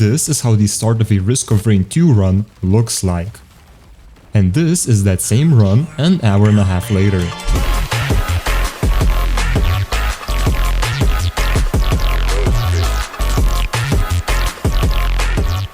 This is how the start of a Risk of Rain 2 run looks like. And this is that same run an hour and a half later.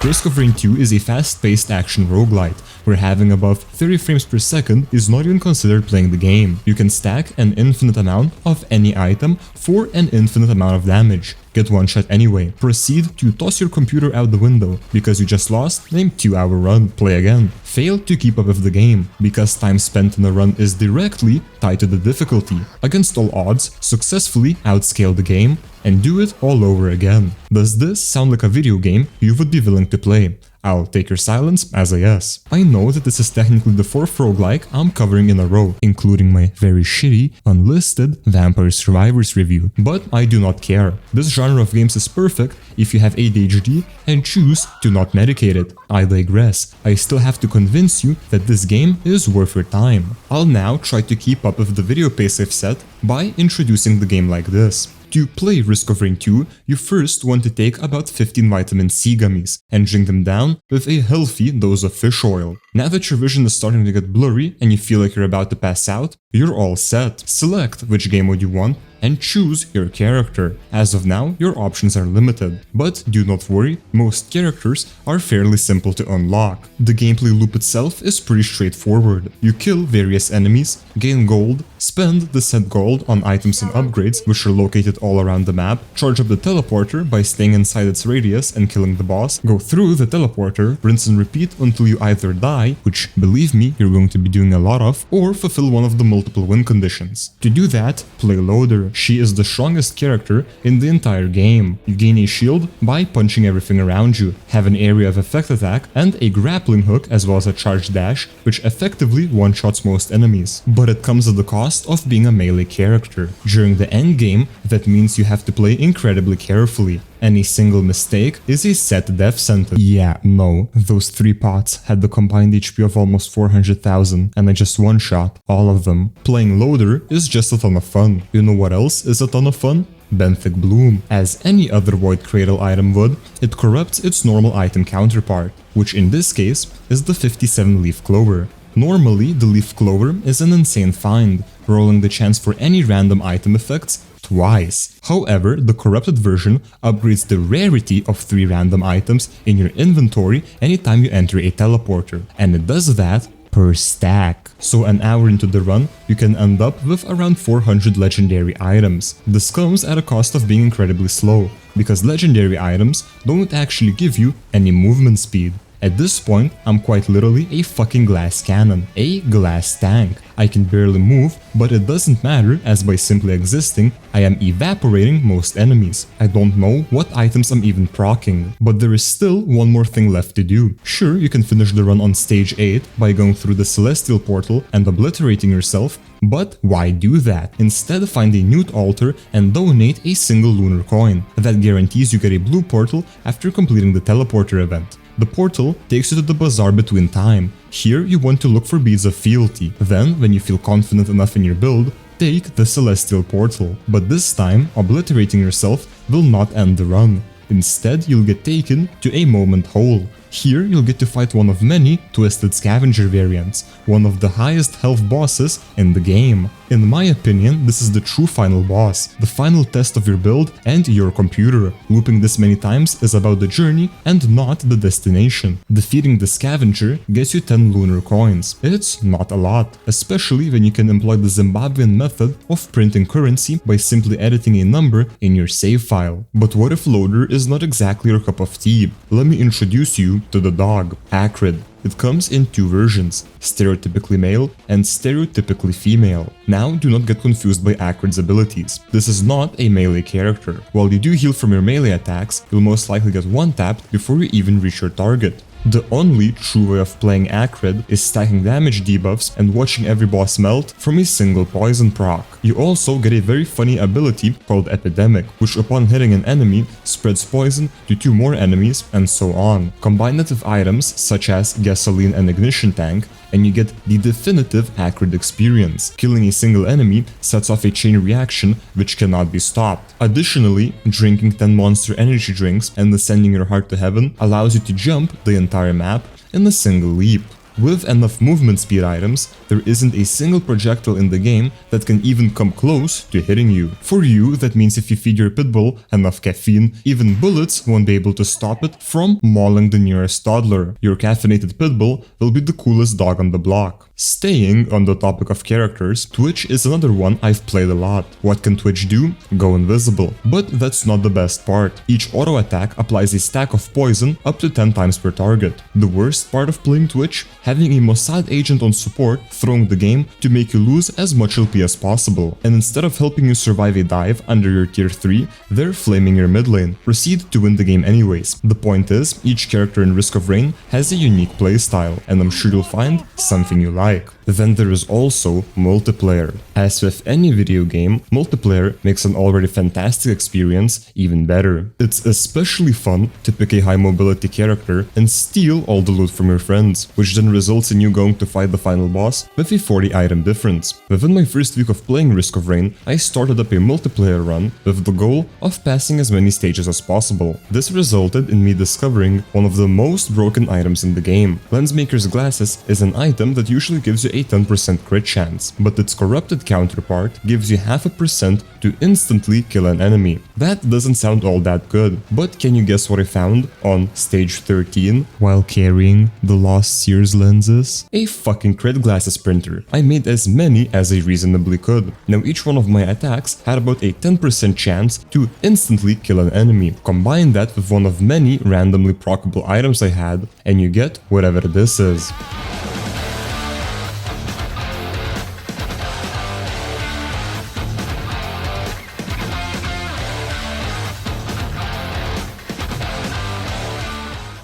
Risk of Rain 2 is a fast-paced action roguelite, where having above 30 frames per second is not even considered playing the game. You can stack an infinite amount of any item for an infinite amount of damage. Get one shot anyway. Proceed to toss your computer out the window because you just lost a 2-hour run. Play again. Fail to keep up with the game because time spent in a run is directly tied to the difficulty. Against all odds, successfully outscale the game and do it all over again. Does this sound like a video game you would be willing to play? I'll take your silence as a yes. I know that this is technically the 4th roguelike I'm covering in a row, including my very shitty, unlisted Vampire Survivors review, but I do not care. This genre of games is perfect if you have ADHD and choose to not medicate it. I digress. I still have to convince you that this game is worth your time. I'll now try to keep up with the video pace I've set by introducing the game like this. To play Risk of Rain 2, you first want to take about 15 vitamin C gummies and drink them down with a healthy dose of fish oil. Now that your vision is starting to get blurry and you feel like you're about to pass out, you're all set. Select which game mode you want and choose your character. As of now, your options are limited, but do not worry, most characters are fairly simple to unlock. The gameplay loop itself is pretty straightforward. You kill various enemies, gain gold, spend the said gold on items and upgrades which are located all around the map, charge up the teleporter by staying inside its radius and killing the boss, go through the teleporter, rinse and repeat until you either die, which believe me you're going to be doing a lot of, or fulfill one of the multiple win conditions. To do that, play Loader. She is the strongest character in the entire game. You gain a shield by punching everything around you, have an area of effect attack and a grappling hook as well as a charge dash which effectively one-shots most enemies. But it comes at the cost of being a melee character. During the end game, that means you have to play incredibly carefully. Any single mistake is a set death sentence. Yeah, no, those 3 pots had the combined HP of almost 400,000 and I just one-shot all of them. Playing Loader is just a ton of fun. You know what else is a ton of fun? Benthic Bloom. As any other Void Cradle item would, it corrupts its normal item counterpart, which in this case is the 57 Leaf Clover. Normally, the Leaf Clover is an insane find, rolling the chance for any random item effects twice. However, the corrupted version upgrades the rarity of 3 random items in your inventory anytime you enter a teleporter, and it does that per stack. So an hour into the run, you can end up with around 400 legendary items. This comes at a cost of being incredibly slow, because legendary items don't actually give you any movement speed. At this point, I'm quite literally a fucking glass cannon, a glass tank. I can barely move, but it doesn't matter as by simply existing, I am evaporating most enemies. I don't know what items I'm even proccing, but there is still one more thing left to do. Sure, you can finish the run on stage 8 by going through the celestial portal and obliterating yourself, but why do that? Instead, find a newt altar and donate a single lunar coin. That guarantees you get a blue portal after completing the teleporter event. The portal takes you to the bazaar between time. Here you want to look for beads of fealty. Then, when you feel confident enough in your build, take the celestial portal. But this time, obliterating yourself will not end the run. Instead, you'll get taken to a moment hole. Here, you'll get to fight one of many Twisted Scavenger variants, one of the highest health bosses in the game. In my opinion, this is the true final boss, the final test of your build and your computer. Looping this many times is about the journey and not the destination. Defeating the Scavenger gets you 10 lunar coins. It's not a lot, especially when you can employ the Zimbabwean method of printing currency by simply editing a number in your save file. But what if Loader is not exactly your cup of tea? Let me introduce you to the dog, Acrid. It comes in 2 versions, stereotypically male and stereotypically female. Now, do not get confused by Acrid's abilities. This is not a melee character. While you do heal from your melee attacks, you'll most likely get one-tapped before you even reach your target. The only true way of playing Acrid is stacking damage debuffs and watching every boss melt from a single poison proc. You also get a very funny ability called Epidemic, which upon hitting an enemy spreads poison to 2 more enemies and so on. Combine that with items such as Gasoline and Ignition Tank, and you get the definitive Acrid experience. Killing a single enemy sets off a chain reaction which cannot be stopped. Additionally, drinking 10 monster energy drinks and ascending your heart to heaven allows you to jump the entire map in a single leap. With enough movement speed items, there isn't a single projectile in the game that can even come close to hitting you. For you, that means if you feed your pitbull enough caffeine, even bullets won't be able to stop it from mauling the nearest toddler. Your caffeinated pitbull will be the coolest dog on the block. Staying on the topic of characters, Twitch is another one I've played a lot. What can Twitch do? Go invisible. But that's not the best part. Each auto attack applies a stack of poison up to 10 times per target. The worst part of playing Twitch? Having a Mossad agent on support throwing the game to make you lose as much LP as possible. And instead of helping you survive a dive under your tier 3, they're flaming your mid lane. Proceed to win the game anyways. The point is, each character in Risk of Rain has a unique playstyle, and I'm sure you'll find something you like. Then there is also multiplayer. As with any video game, multiplayer makes an already fantastic experience even better. It's especially fun to pick a high mobility character and steal all the loot from your friends, which then results in you going to fight the final boss with a 40 item difference. Within my first week of playing Risk of Rain, I started up a multiplayer run with the goal of passing as many stages as possible. This resulted in me discovering one of the most broken items in the game. Lensmaker's Glasses is an item that usually gives you a 10% crit chance, but its corrupted counterpart gives you 0.5% to instantly kill an enemy. That doesn't sound all that good, but can you guess what I found on stage 13 while carrying the lost Sears lenses? A fucking crit glasses printer. I made as many as I reasonably could. Now each one of my attacks had about a 10% chance to instantly kill an enemy. Combine that with one of many randomly proccable items I had, and you get whatever this is.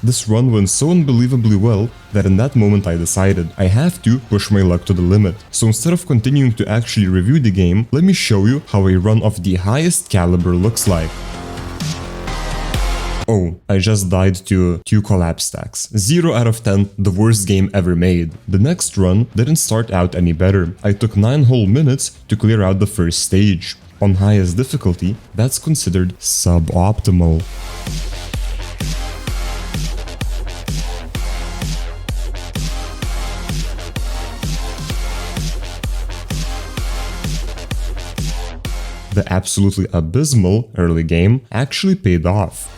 This run went so unbelievably well that in that moment I decided I have to push my luck to the limit. So instead of continuing to actually review the game, let me show you how a run of the highest caliber looks like. Oh, I just died to 2 collapse stacks. 0 out of 10, the worst game ever made. The next run didn't start out any better. I took 9 whole minutes to clear out the first stage. On highest difficulty, that's considered suboptimal. The absolutely abysmal early game actually paid off.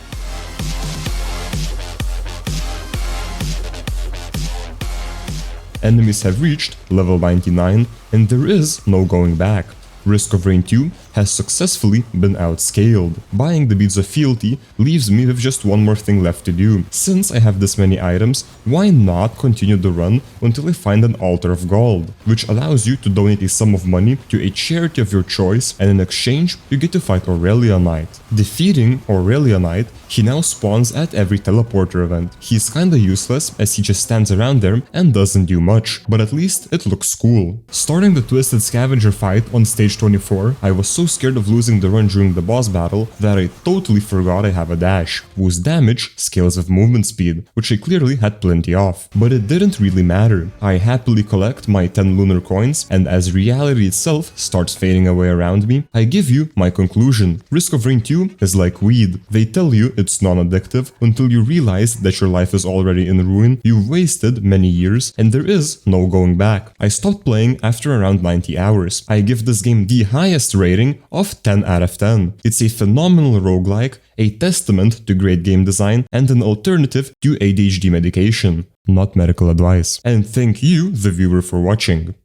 Enemies have reached level 99 and there is no going back. Risk of Rain 2 has successfully been outscaled. Buying the Beads of Fealty leaves me with just one more thing left to do. Since I have this many items, why not continue the run until I find an Altar of Gold, which allows you to donate a sum of money to a charity of your choice, and in exchange you get to fight Aurelia Knight. Defeating Aurelia Knight, he now spawns at every teleporter event. He's kinda useless as he just stands around there and doesn't do much, but at least it looks cool. Starting the Twisted Scavenger fight on stage 24, I was so scared of losing the run during the boss battle that I totally forgot I have a dash, whose damage scales with movement speed, which I clearly had plenty of. But it didn't really matter. I happily collect my 10 lunar coins, and as reality itself starts fading away around me, I give you my conclusion. Risk of Rain 2 is like weed. They tell you it's non-addictive until you realize that your life is already in ruin, you've wasted many years, and there is no going back. I stopped playing after around 90 hours. I give this game the highest rating of 10 out of 10. It's a phenomenal roguelike, a testament to great game design, and an alternative to ADHD medication. Not medical advice. And thank you, the viewer, for watching.